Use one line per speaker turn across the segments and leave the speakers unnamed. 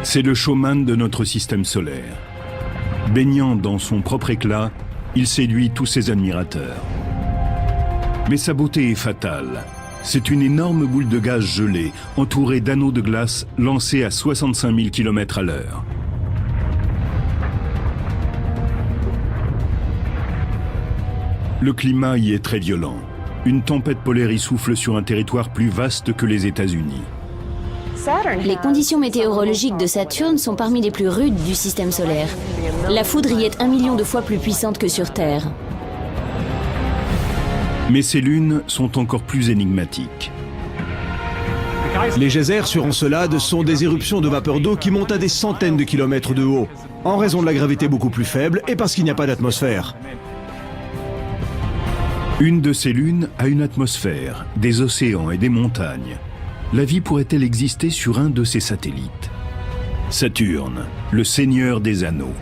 C'est le showman de notre système solaire. Baignant dans son propre éclat, il séduit tous ses admirateurs. Mais sa beauté est fatale. C'est une énorme boule de gaz gelée, entourée d'anneaux de glace lancés à 65 000 km/h. Le climat y est très violent. Une tempête polaire y souffle sur un territoire plus vaste que les États-Unis.
Les conditions météorologiques de Saturne sont parmi les plus rudes du système solaire. La foudre y est 1 million de fois plus puissante que sur Terre.
Mais ces lunes sont encore plus énigmatiques.
Les geysers sur Encelade sont des éruptions de vapeur d'eau qui montent à des centaines de kilomètres de haut, en raison de la gravité beaucoup plus faible et parce qu'il n'y a pas d'atmosphère.
Une de ces lunes a une atmosphère, des océans et des montagnes. La vie pourrait-elle exister sur un de ces satellites? Saturne, le seigneur des anneaux.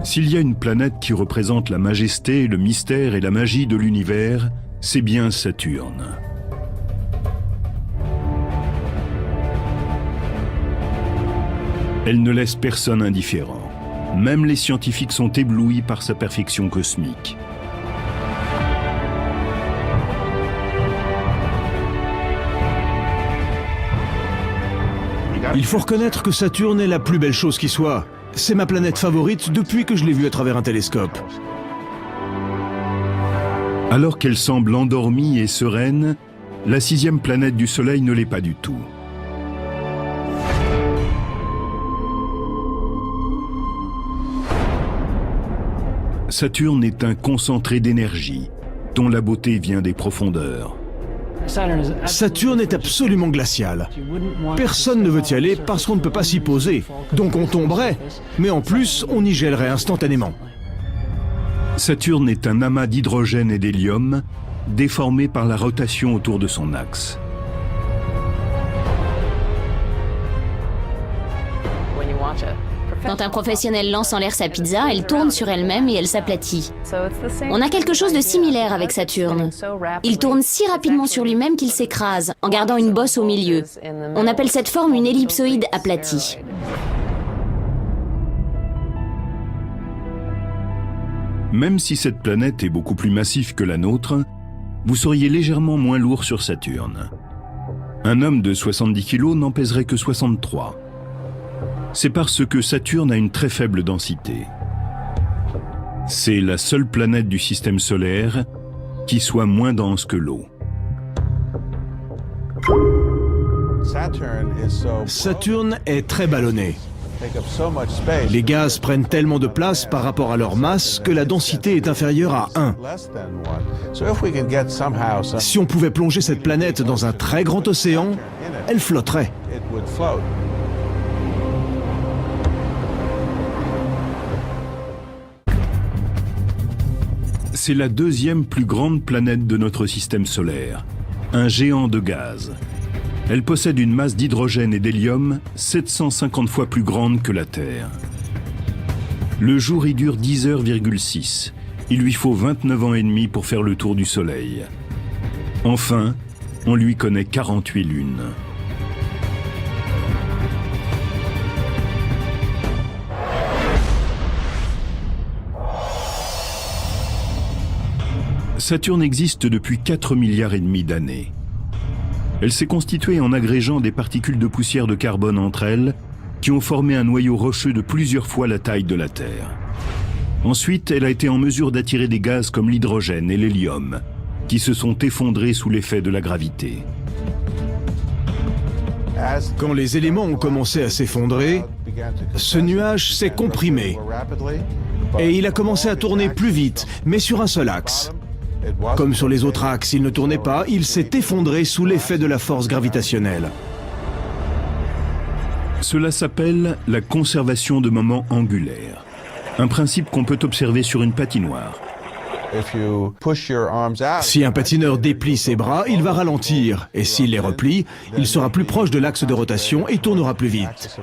S'il y a une planète qui représente la majesté, le mystère et la magie de l'univers, c'est bien Saturne. Elle ne laisse personne indifférent. Même les scientifiques sont éblouis par sa perfection cosmique.
Il faut reconnaître que Saturne est la plus belle chose qui soit. C'est ma planète favorite depuis que je l'ai vue à travers un télescope.
Alors qu'elle semble endormie et sereine, la 6e planète du Soleil ne l'est pas du tout. Saturne est un concentré d'énergie, dont la beauté vient des profondeurs.
Saturne est absolument glacial. Personne ne veut y aller parce qu'on ne peut pas s'y poser. Donc on tomberait, mais en plus, on y gèlerait instantanément.
Saturne est un amas d'hydrogène et d'hélium, déformé par la rotation autour de son axe.
Quand un professionnel lance en l'air sa pizza, elle tourne sur elle-même et elle s'aplatit. On a quelque chose de similaire avec Saturne. Il tourne si rapidement sur lui-même qu'il s'écrase, en gardant une bosse au milieu. On appelle cette forme une ellipsoïde aplatie.
Même si cette planète est beaucoup plus massive que la nôtre, vous seriez légèrement moins lourd sur Saturne. Un homme de 70 kg n'en pèserait que 63. C'est parce que Saturne a une très faible densité. C'est la seule planète du système solaire qui soit moins dense que l'eau.
Saturne est très ballonné. Les gaz prennent tellement de place par rapport à leur masse que la densité est inférieure à 1. Si on pouvait plonger cette planète dans un très grand océan, elle flotterait.
C'est la 2e plus grande planète de notre système solaire, un géant de gaz. Elle possède une masse d'hydrogène et d'hélium 750 fois plus grande que la Terre. Le jour y dure 10h,6. Il lui faut 29 ans et demi pour faire le tour du Soleil. Enfin, on lui connaît 48 lunes. Saturne existe depuis 4,5 milliards d'années. Elle s'est constituée en agrégeant des particules de poussière de carbone entre elles, qui ont formé un noyau rocheux de plusieurs fois la taille de la Terre. Ensuite, elle a été en mesure d'attirer des gaz comme l'hydrogène et l'hélium, qui se sont effondrés sous l'effet de la gravité.
Quand les éléments ont commencé à s'effondrer, ce nuage s'est comprimé. Et il a commencé à tourner plus vite, mais sur un seul axe. Comme sur les autres axes, il ne tournait pas, il s'est effondré sous l'effet de la force gravitationnelle.
Cela s'appelle la conservation de moments angulaires. Un principe qu'on peut observer sur une patinoire.
Si un patineur déplie ses bras, il va ralentir, et s'il les replie, il sera plus proche de l'axe de rotation et tournera plus vite.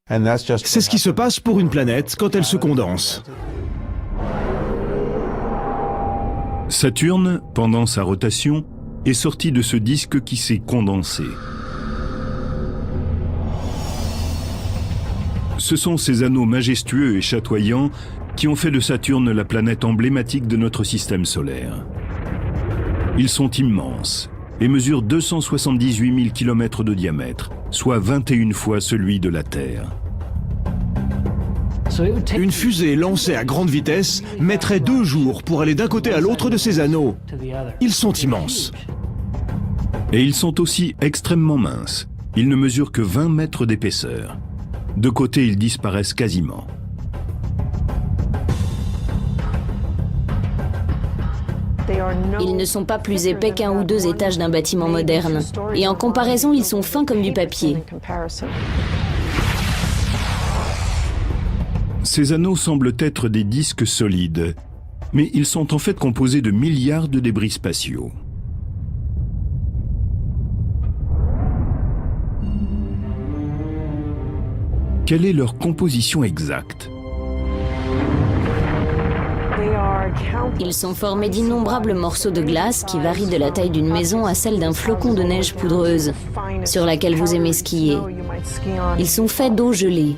C'est ce qui se passe pour une planète quand elle se condense.
Saturne, pendant sa rotation, est sorti de ce disque qui s'est condensé. Ce sont ces anneaux majestueux et chatoyants qui ont fait de Saturne la planète emblématique de notre système solaire. Ils sont immenses et mesurent 278 000 km de diamètre, soit 21 fois celui de la Terre.
Une fusée lancée à grande vitesse mettrait 2 jours pour aller d'un côté à l'autre de ces anneaux. Ils sont immenses.
Et ils sont aussi extrêmement minces. Ils ne mesurent que 20 mètres d'épaisseur. De côté, ils disparaissent quasiment.
Ils ne sont pas plus épais qu'1 ou 2 étages d'un bâtiment moderne. Et en comparaison, ils sont fins comme du papier.
Ces anneaux semblent être des disques solides, mais ils sont en fait composés de milliards de débris spatiaux. Quelle est leur composition exacte?
Ils sont formés d'innombrables morceaux de glace qui varient de la taille d'une maison à celle d'un flocon de neige poudreuse, sur laquelle vous aimez skier. Ils sont faits d'eau gelée.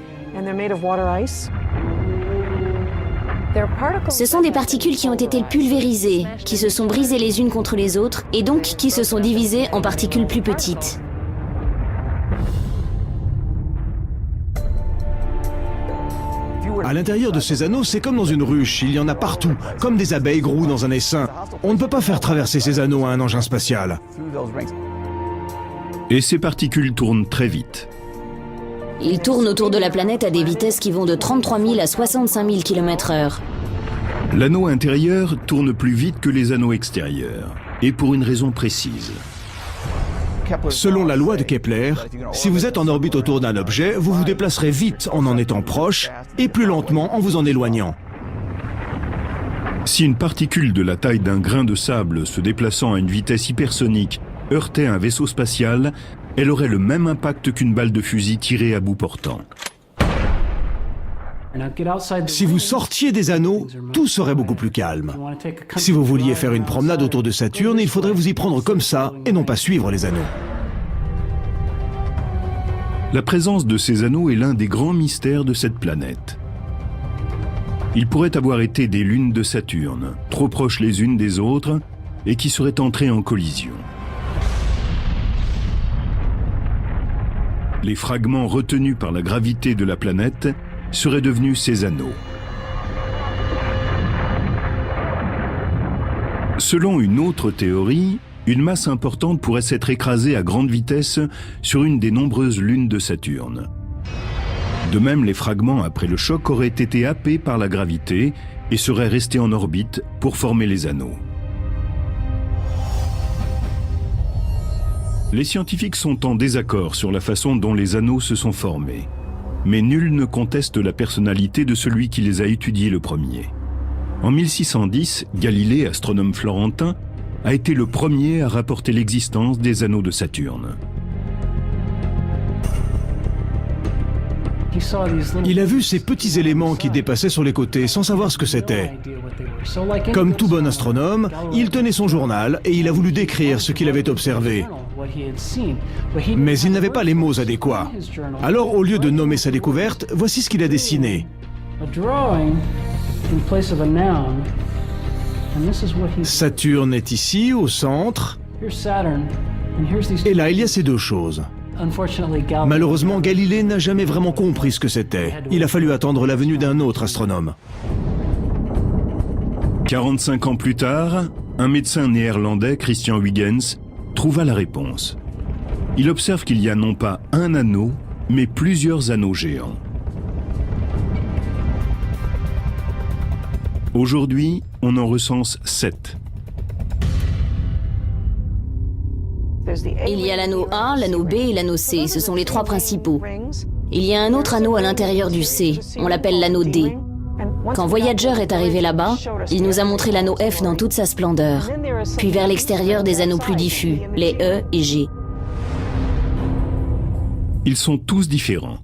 Ce sont des particules qui ont été pulvérisées, qui se sont brisées les unes contre les autres, et donc qui se sont divisées en particules plus petites.
À l'intérieur de ces anneaux, c'est comme dans une ruche, il y en a partout, comme des abeilles groues dans un essaim. On ne peut pas faire traverser ces anneaux à un engin spatial.
Et ces particules tournent très vite.
Ils tournent autour de la planète à des vitesses qui vont de 33 000 à 65 000 km/h.
L'anneau intérieur tourne plus vite que les anneaux extérieurs, et pour une raison précise.
Selon la loi de Kepler, si vous êtes en orbite autour d'un objet, vous vous déplacerez vite en étant proche et plus lentement en vous en éloignant.
Si une particule de la taille d'un grain de sable se déplaçant à une vitesse hypersonique heurtait un vaisseau spatial, elle aurait le même impact qu'une balle de fusil tirée à bout portant.
Si vous sortiez des anneaux, tout serait beaucoup plus calme. Si vous vouliez faire une promenade autour de Saturne, il faudrait vous y prendre comme ça et non pas suivre les anneaux.
La présence de ces anneaux est l'un des grands mystères de cette planète. Ils pourraient avoir été des lunes de Saturne, trop proches les unes des autres, et qui seraient entrées en collision. Les fragments retenus par la gravité de la planète seraient devenus ces anneaux. Selon une autre théorie, une masse importante pourrait s'être écrasée à grande vitesse sur une des nombreuses lunes de Saturne. De même, les fragments après le choc auraient été happés par la gravité et seraient restés en orbite pour former les anneaux. Les scientifiques sont en désaccord sur la façon dont les anneaux se sont formés. Mais nul ne conteste la personnalité de celui qui les a étudiés le premier. En 1610, Galilée, astronome florentin, a été le premier à rapporter l'existence des anneaux de Saturne.
Il a vu ces petits éléments qui dépassaient sur les côtés sans savoir ce que c'était. Comme tout bon astronome, il tenait son journal et il a voulu décrire ce qu'il avait observé. Mais il n'avait pas les mots adéquats. Alors, au lieu de nommer sa découverte, voici ce qu'il a dessiné. Saturne est ici, au centre. Et là, il y a ces deux choses. Malheureusement, Galilée n'a jamais vraiment compris ce que c'était. Il a fallu attendre la venue d'un autre astronome.
45 ans plus tard, un médecin néerlandais, Christian Huygens, trouva la réponse. Il observe qu'il y a non pas un anneau, mais plusieurs anneaux géants. Aujourd'hui, on en recense 7.
Il y a l'anneau A, l'anneau B et l'anneau C, ce sont les 3 principaux. Il y a un autre anneau à l'intérieur du C, on l'appelle l'anneau D. Quand Voyager est arrivé là-bas, il nous a montré l'anneau F dans toute sa splendeur. Puis vers l'extérieur des anneaux plus diffus, les E et G.
Ils sont tous différents.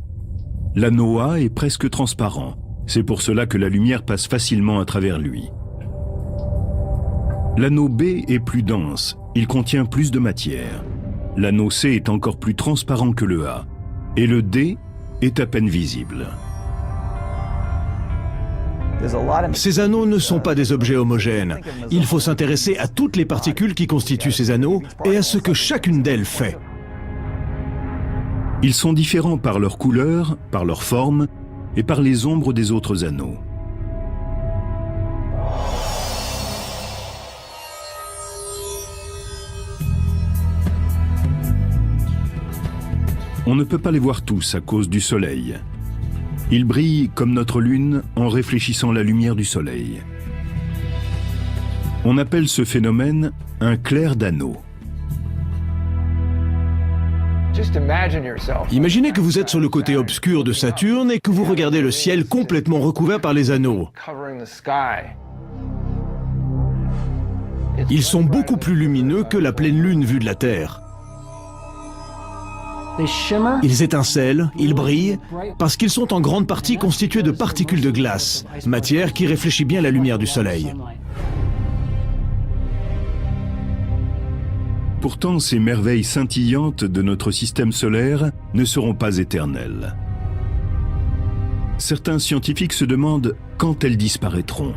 L'anneau A est presque transparent. C'est pour cela que la lumière passe facilement à travers lui. L'anneau B est plus dense, il contient plus de matière. L'anneau C est encore plus transparent que le A. Et le D est à peine visible.
Ces anneaux ne sont pas des objets homogènes. Il faut s'intéresser à toutes les particules qui constituent ces anneaux et à ce que chacune d'elles fait.
Ils sont différents par leur couleur, par leur forme et par les ombres des autres anneaux. On ne peut pas les voir tous à cause du Soleil. Ils brillent comme notre Lune en réfléchissant la lumière du Soleil. On appelle ce phénomène un clair d'anneau.
Imaginez que vous êtes sur le côté obscur de Saturne et que vous regardez le ciel complètement recouvert par les anneaux. Ils sont beaucoup plus lumineux que la pleine lune vue de la Terre. Ils étincellent, ils brillent, parce qu'ils sont en grande partie constitués de particules de glace, matière qui réfléchit bien la lumière du Soleil.
Pourtant, ces merveilles scintillantes de notre système solaire ne seront pas éternelles. Certains scientifiques se demandent quand elles disparaîtront.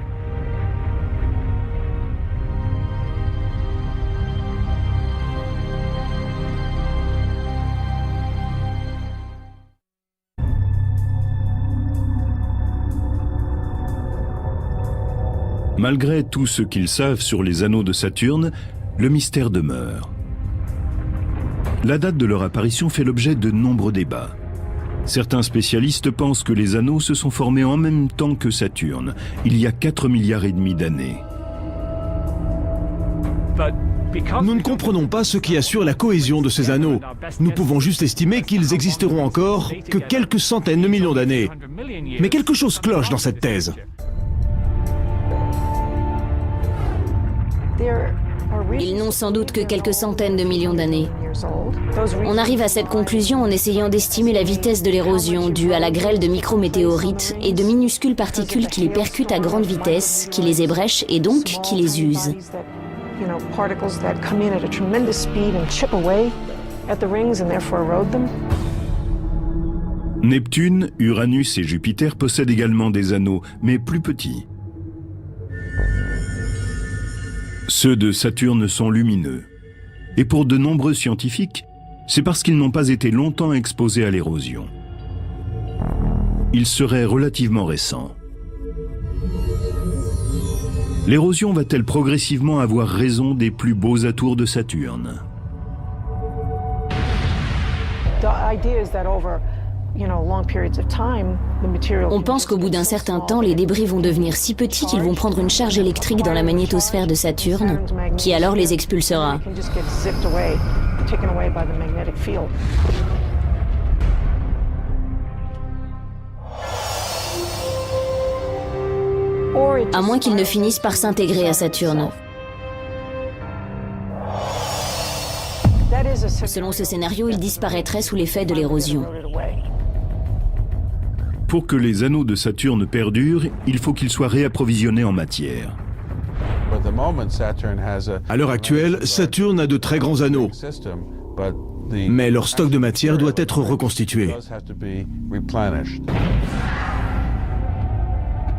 Malgré tout ce qu'ils savent sur les anneaux de Saturne, le mystère demeure. La date de leur apparition fait l'objet de nombreux débats. Certains spécialistes pensent que les anneaux se sont formés en même temps que Saturne, il y a 4,5 milliards d'années.
Nous ne comprenons pas ce qui assure la cohésion de ces anneaux. Nous pouvons juste estimer qu'ils existeront encore que quelques centaines de millions d'années. Mais quelque chose cloche dans cette thèse.
Ils n'ont sans doute que quelques centaines de millions d'années. On arrive à cette conclusion en essayant d'estimer la vitesse de l'érosion due à la grêle de micrométéorites et de minuscules particules qui les percutent à grande vitesse, qui les ébrèchent et donc qui les usent.
Neptune, Uranus et Jupiter possèdent également des anneaux, mais plus petits. Ceux de Saturne sont lumineux. Et pour de nombreux scientifiques, c'est parce qu'ils n'ont pas été longtemps exposés à l'érosion. Ils seraient relativement récents. L'érosion va-t-elle progressivement avoir raison des plus beaux atours de Saturne ?
On pense qu'au bout d'un certain temps, les débris vont devenir si petits qu'ils vont prendre une charge électrique dans la magnétosphère de Saturne, qui alors les expulsera. À moins qu'ils ne finissent par s'intégrer à Saturne. Selon ce scénario, ils disparaîtraient sous l'effet de l'érosion.
Pour que les anneaux de Saturne perdurent, il faut qu'ils soient réapprovisionnés en matière.
À l'heure actuelle, Saturne a de très grands anneaux, mais leur stock de matière doit être reconstitué.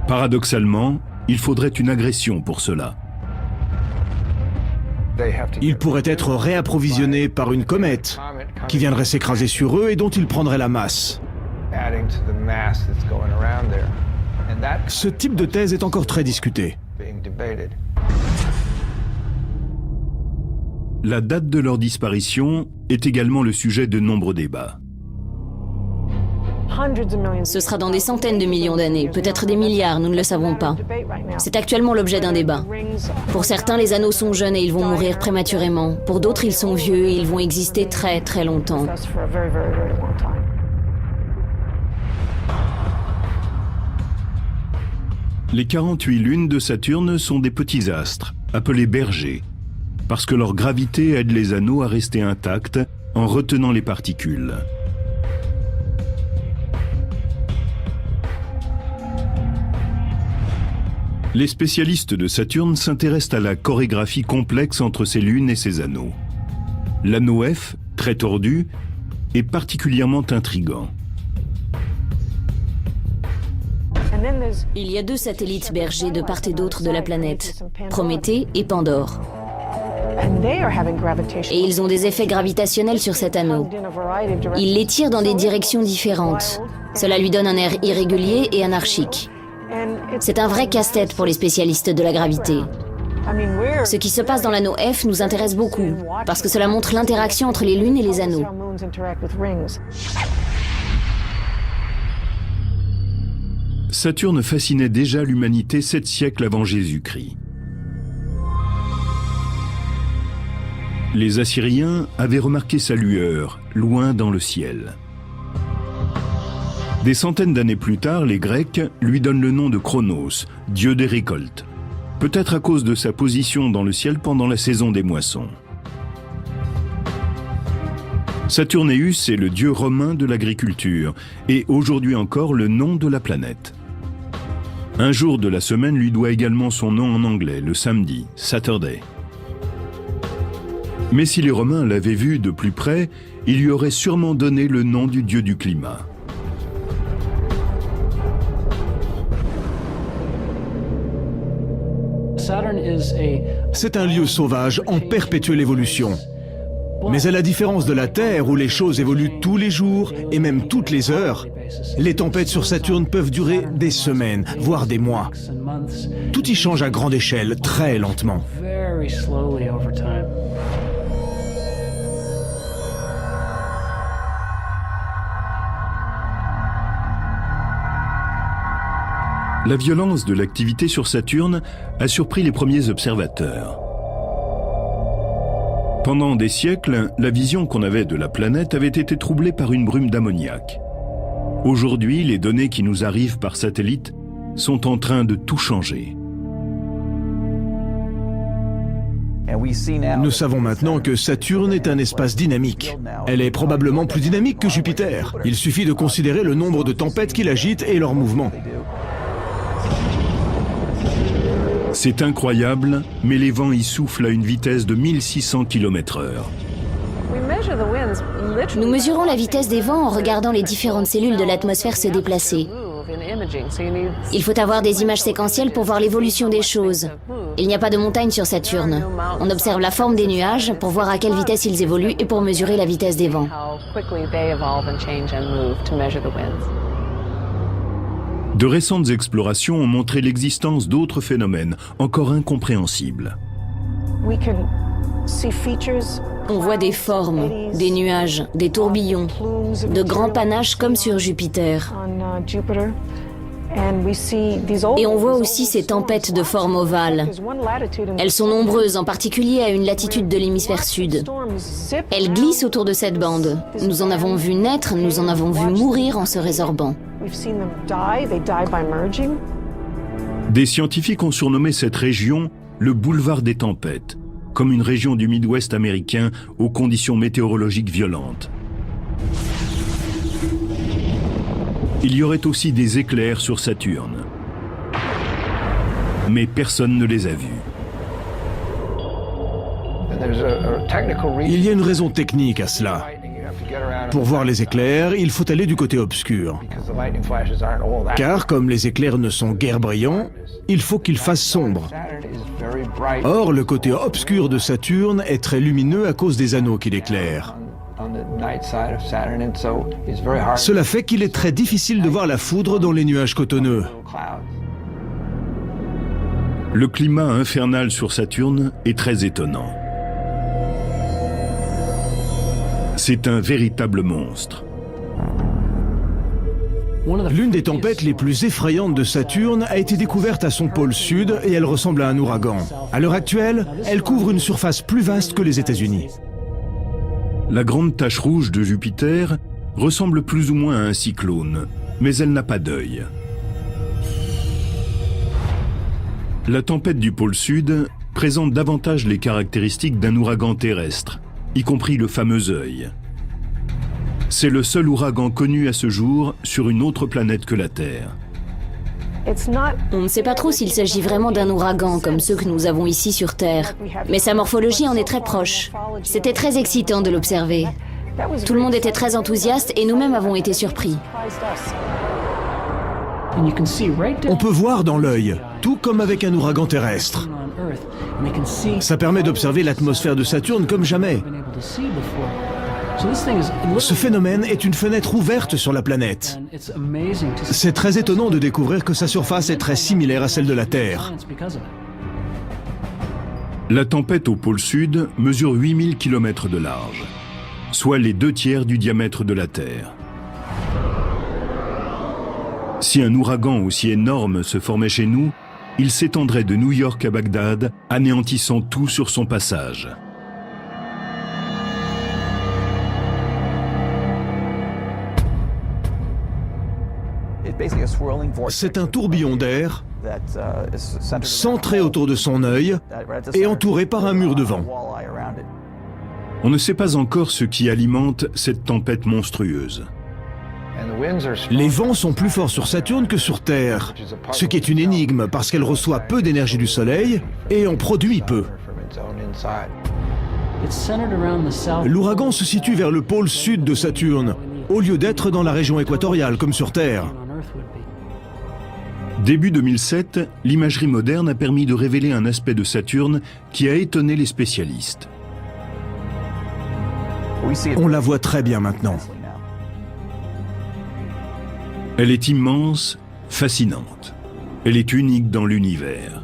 Paradoxalement, il faudrait une agression pour cela.
Ils pourraient être réapprovisionnés par une comète qui viendrait s'écraser sur eux et dont ils prendraient la masse. Ce type de thèse est encore très discuté.
La date de leur disparition est également le sujet de nombreux débats.
Ce sera dans des centaines de millions d'années, peut-être des milliards, nous ne le savons pas. C'est actuellement l'objet d'un débat. Pour certains, les anneaux sont jeunes et ils vont mourir prématurément. Pour d'autres, ils sont vieux et ils vont exister très très longtemps.
Les 48 lunes de Saturne sont des petits astres, appelés bergers, parce que leur gravité aide les anneaux à rester intacts en retenant les particules. Les spécialistes de Saturne s'intéressent à la chorégraphie complexe entre ses lunes et ses anneaux. L'anneau F, très tordu, est particulièrement intrigant.
Il y a 2 satellites bergers de part et d'autre de la planète, Prométhée et Pandore. Et ils ont des effets gravitationnels sur cet anneau. Ils les tirent dans des directions différentes. Cela lui donne un air irrégulier et anarchique. C'est un vrai casse-tête pour les spécialistes de la gravité. Ce qui se passe dans l'anneau F nous intéresse beaucoup, parce que cela montre l'interaction entre les lunes et les anneaux.
Saturne fascinait déjà l'humanité 7 siècles avant Jésus-Christ. Les Assyriens avaient remarqué sa lueur, loin dans le ciel. Des centaines d'années plus tard, les Grecs lui donnent le nom de Chronos, dieu des récoltes, peut-être à cause de sa position dans le ciel pendant la saison des moissons. Saturnéus est le dieu romain de l'agriculture et aujourd'hui encore le nom de la planète. Un jour de la semaine lui doit également son nom en anglais, le samedi, Saturday. Mais si les Romains l'avaient vu de plus près, ils lui auraient sûrement donné le nom du dieu du climat.
C'est un lieu sauvage en perpétuelle évolution. Mais à la différence de la Terre, où les choses évoluent tous les jours et même toutes les heures, les tempêtes sur Saturne peuvent durer des semaines, voire des mois. Tout y change à grande échelle, très lentement.
La violence de l'activité sur Saturne a surpris les premiers observateurs. Pendant des siècles, la vision qu'on avait de la planète avait été troublée par une brume d'ammoniac. Aujourd'hui, les données qui nous arrivent par satellite sont en train de tout changer.
Nous savons maintenant que Saturne est un espace dynamique. Elle est probablement plus dynamique que Jupiter. Il suffit de considérer le nombre de tempêtes qui l'agitent et leur mouvement.
C'est incroyable, mais les vents y soufflent à une vitesse de 1600 km/h.
Nous mesurons la vitesse des vents en regardant les différentes cellules de l'atmosphère se déplacer. Il faut avoir des images séquentielles pour voir l'évolution des choses. Il n'y a pas de montagne sur Saturne. On observe la forme des nuages pour voir à quelle vitesse ils évoluent et pour mesurer la vitesse des vents.
De récentes explorations ont montré l'existence d'autres phénomènes encore incompréhensibles.
On voit des formes, des nuages, des tourbillons, de grands panaches comme sur Jupiter. Et on voit aussi ces tempêtes de forme ovale. Elles sont nombreuses, en particulier à une latitude de l'hémisphère sud. Elles glissent autour de cette bande. Nous en avons vu naître, nous en avons vu mourir en se résorbant.
Des scientifiques ont surnommé cette région le boulevard des tempêtes, comme une région du Midwest américain aux conditions météorologiques violentes. Il y aurait aussi des éclairs sur Saturne. Mais personne ne les a vus.
Il y a une raison technique à cela. Pour voir les éclairs, il faut aller du côté obscur. Car comme les éclairs ne sont guère brillants, il faut qu'ils fassent sombre. Or, le côté obscur de Saturne est très lumineux à cause des anneaux qui l'éclairent. Cela fait qu'il est très difficile de voir la foudre dans les nuages cotonneux.
Le climat infernal sur Saturne est très étonnant. C'est un véritable monstre.
L'une des tempêtes les plus effrayantes de Saturne a été découverte à son pôle sud et elle ressemble à un ouragan. À l'heure actuelle, elle couvre une surface plus vaste que les États-Unis.
La grande tache rouge de Jupiter ressemble plus ou moins à un cyclone, mais elle n'a pas d'œil. La tempête du pôle Sud présente davantage les caractéristiques d'un ouragan terrestre, y compris le fameux œil. C'est le seul ouragan connu à ce jour sur une autre planète que la Terre.
On ne sait pas trop s'il s'agit vraiment d'un ouragan comme ceux que nous avons ici sur Terre, mais sa morphologie en est très proche. C'était très excitant de l'observer. Tout le monde était très enthousiaste et nous-mêmes avons été surpris.
On peut voir dans l'œil, tout comme avec un ouragan terrestre. Ça permet d'observer l'atmosphère de Saturne comme jamais. Ce phénomène est une fenêtre ouverte sur la planète. C'est très étonnant de découvrir que sa surface est très similaire à celle de la Terre.
La tempête au pôle Sud mesure 8000 km de large, soit les 2/3 du diamètre de la Terre. Si un ouragan aussi énorme se formait chez nous, il s'étendrait de New York à Bagdad, anéantissant tout sur son passage.
C'est un tourbillon d'air centré autour de son œil et entouré par un mur de vent.
On ne sait pas encore ce qui alimente cette tempête monstrueuse.
Les vents sont plus forts sur Saturne que sur Terre, ce qui est une énigme parce qu'elle reçoit peu d'énergie du Soleil et en produit peu. L'ouragan se situe vers le pôle sud de Saturne, au lieu d'être dans la région équatoriale comme sur Terre.
Début 2007, l'imagerie moderne a permis de révéler un aspect de Saturne qui a étonné les spécialistes.
On la voit très bien maintenant.
Elle est immense, fascinante. Elle est unique dans l'univers.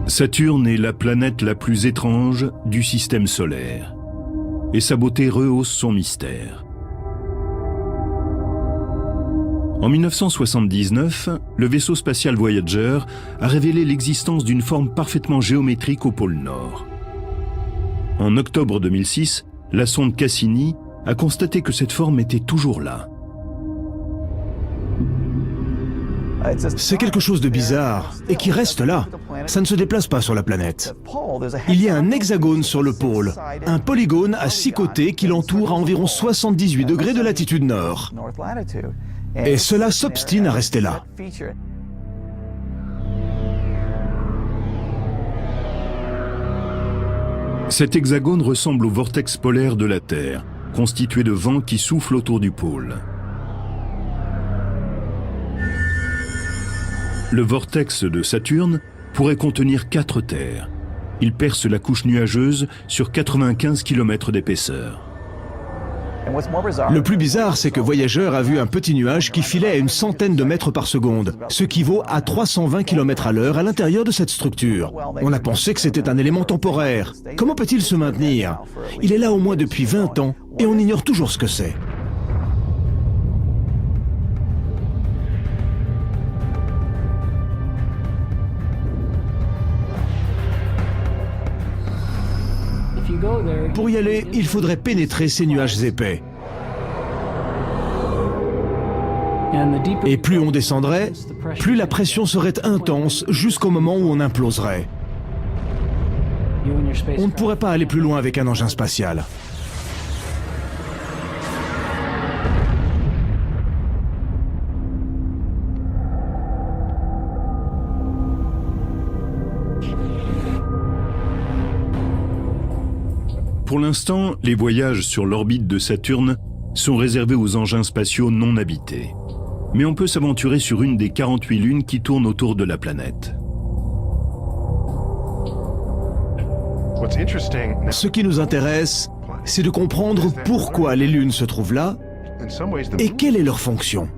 Saturne est la planète la plus étrange du système solaire. Et sa beauté rehausse son mystère. En 1979, le vaisseau spatial Voyager a révélé l'existence d'une forme parfaitement géométrique au pôle Nord. En octobre 2006, la sonde Cassini a constaté que cette forme était toujours là.
C'est quelque chose de bizarre et qui reste là. Ça ne se déplace pas sur la planète. Il y a un hexagone sur le pôle, un polygone à 6 côtés qui l'entoure à environ 78 degrés de latitude nord. Et cela s'obstine à rester là.
Cet hexagone ressemble au vortex polaire de la Terre, constitué de vents qui soufflent autour du pôle. Le vortex de Saturne pourrait contenir 4 terres. Il perce la couche nuageuse sur 95 km d'épaisseur.
Le plus bizarre, c'est que Voyager a vu un petit nuage qui filait à une centaine de mètres par seconde, ce qui vaut à 320 km/h à l'intérieur de cette structure. On a pensé que c'était un élément temporaire. Comment peut-il se maintenir? Il est là au moins depuis 20 ans et on ignore toujours ce que c'est. Pour y aller, il faudrait pénétrer ces nuages épais. Et plus on descendrait, plus la pression serait intense jusqu'au moment où on imploserait. On ne pourrait pas aller plus loin avec un engin spatial.
Pour l'instant, les voyages sur l'orbite de Saturne sont réservés aux engins spatiaux non habités. Mais on peut s'aventurer sur une des 48 lunes qui tournent autour de la planète.
Ce qui nous intéresse, c'est de comprendre pourquoi les lunes se trouvent là et quelle est leur fonction.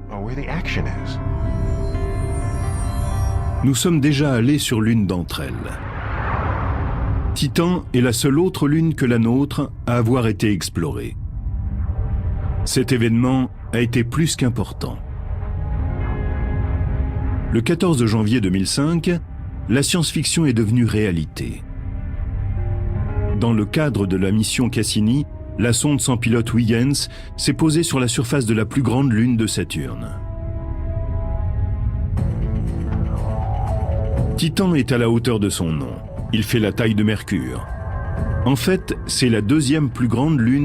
Nous sommes déjà allés sur l'une d'entre elles. Titan est la seule autre lune que la nôtre à avoir été explorée. Cet événement a été plus qu'important. Le 14 janvier 2005, la science-fiction est devenue réalité. Dans le cadre de la mission Cassini, la sonde sans pilote Huygens s'est posée sur la surface de la plus grande lune de Saturne. Titan est à la hauteur de son nom. Il fait la taille de Mercure. En fait, c'est la deuxième plus grande lune